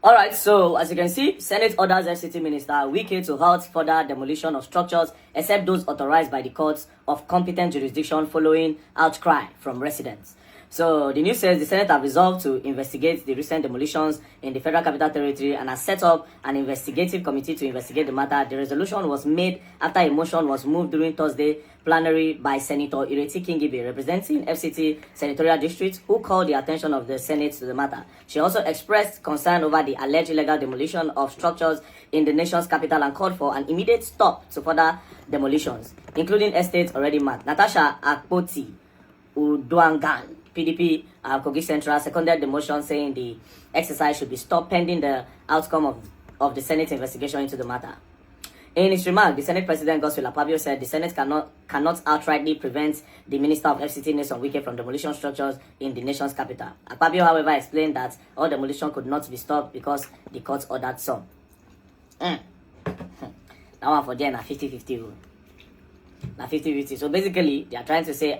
All right, so as you can see, Senate orders FCT Minister Wike to halt further demolition of structures except those authorized by the courts of competent jurisdiction following outcry from residents. So the news says the Senate have resolved to investigate the recent demolitions in the Federal Capital Territory and has set up an investigative committee to investigate the matter. The resolution was made after a motion was moved during Thursday plenary by Senator Ireti Kingibe, representing FCT Senatorial District, who called the attention of the Senate to the matter. She also expressed concern over the alleged illegal demolition of structures in the nation's capital and called for an immediate stop to further demolitions, including estates already marked. Natasha Akpoti Uduangan, PDP Kogi Central, seconded the motion, saying the exercise should be stopped pending the outcome of the Senate investigation into the matter. In his remark, the Senate President Godswill Akpabio said the Senate cannot outrightly prevent the Minister of FCT Nyesom Wike from demolition structures in the nation's capital. Akpabio, however, explained that all demolition could not be stopped because the court ordered some. That one for them, na 50-50. Na 50-50. So basically, they are trying to say,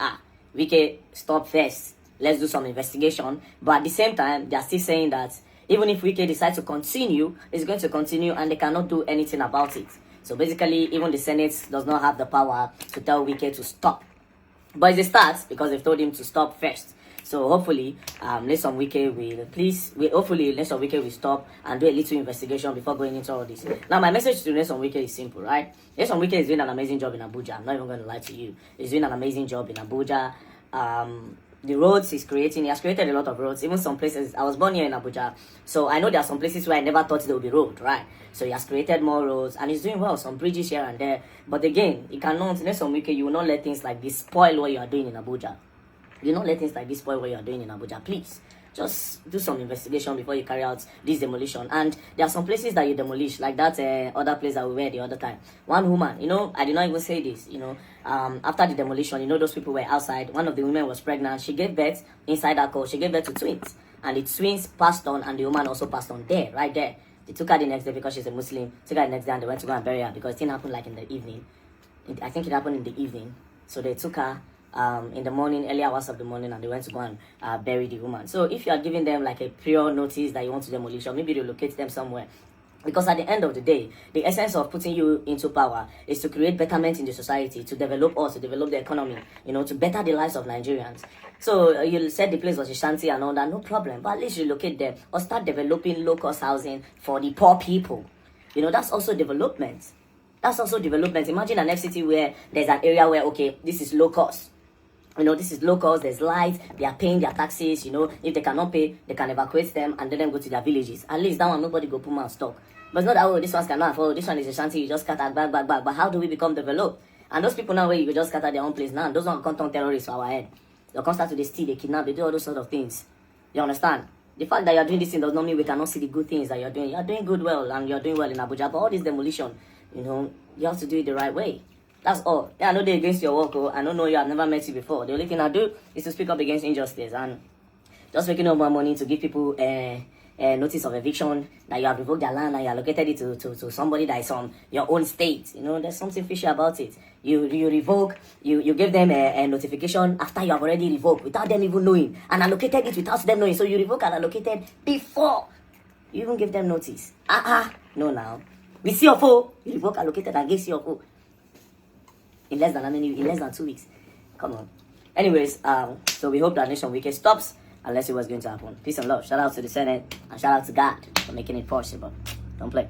Wike, stop first. Let's do some investigation. But at the same time, they are still saying that even if Wike decides to continue, it's going to continue and they cannot do anything about it. So basically, even the Senate does not have the power to tell Wike to stop. But it's a start because they've told him to stop first. So hopefully, Nyesom Wike will stop and do a little investigation before going into all this. Now, my message to Nyesom Wike is simple, right? Nyesom Wike is doing an amazing job in Abuja. I'm not even going to lie to you. He's doing an amazing job in Abuja. The roads he's creating, he has created a lot of roads. Even some places, I was born here in Abuja, so I know there are some places where I never thought there would be road, right? So he has created more roads and he's doing well, some bridges here and there. But again, you cannot, Nyesom Wike, you will not let things like this spoil what you are doing in Abuja. You don't let things like this spoil what you are doing in Abuja, please. Just do some investigation before you carry out this demolition. And there are some places that you demolish, like that other place that we were the other time. One woman, I did not even say this, after the demolition, those people were outside. One of the women was pregnant. She gave birth inside her car. She gave birth to twins. And the twins passed on, and the woman also passed on there, right there. They took her the next day because she's a Muslim. Took her the next day and they went to go and bury her because it didn't happen like in the evening. I think it happened in the evening. So they took her in the morning, early hours of the morning, and they went to go and bury the woman. So if you are giving them like a prior notice that you want to demolish, or maybe relocate them somewhere, because at the end of the day, the essence of putting you into power is to create betterment in the society, to develop us, to develop the economy, to better the lives of Nigerians. So you said the place was a shanty and all that, no problem, but at least relocate them or start developing low-cost housing for the poor people. That's also development. That's also development. Imagine an FCT where there's an area where, okay, this is low cost. This is low cost, there's light, they are paying their taxes, if they cannot pay, they can evacuate them and then go to their villages. At least that one, nobody go put and stock. But it's not that, this one cannot afford, this one is a shanty, you just scatter back. But how do we become developed? And those people now where you just scatter their own place now, those ones come turn terrorists for our head. They'll come start to steal, they kidnap, they do all those sort of things. You understand? The fact that you're doing this thing does not mean we cannot see the good things that you're doing. You're doing good well and you're doing well in Abuja, but all this demolition, you have to do it the right way. That's all. I know they're against your work. I don't know you. I've never met you before. The only thing I do is to speak up against injustice and just making up more money to give people a notice of eviction that you have revoked their land and you allocated it to somebody that is from your own state. There's something fishy about it. You revoke, you give them a notification after you have already revoked without them even knowing and allocated it without them knowing. So you revoke and allocated before you even give them notice. No now. We see your phone, you revoke, allocated and give your phone. In less than 2 weeks. Come on. Anyways, so we hope that Nyesom Wike stops and let's see what's going to happen. Peace and love. Shout out to the Senate and shout out to God for making it possible. Don't play.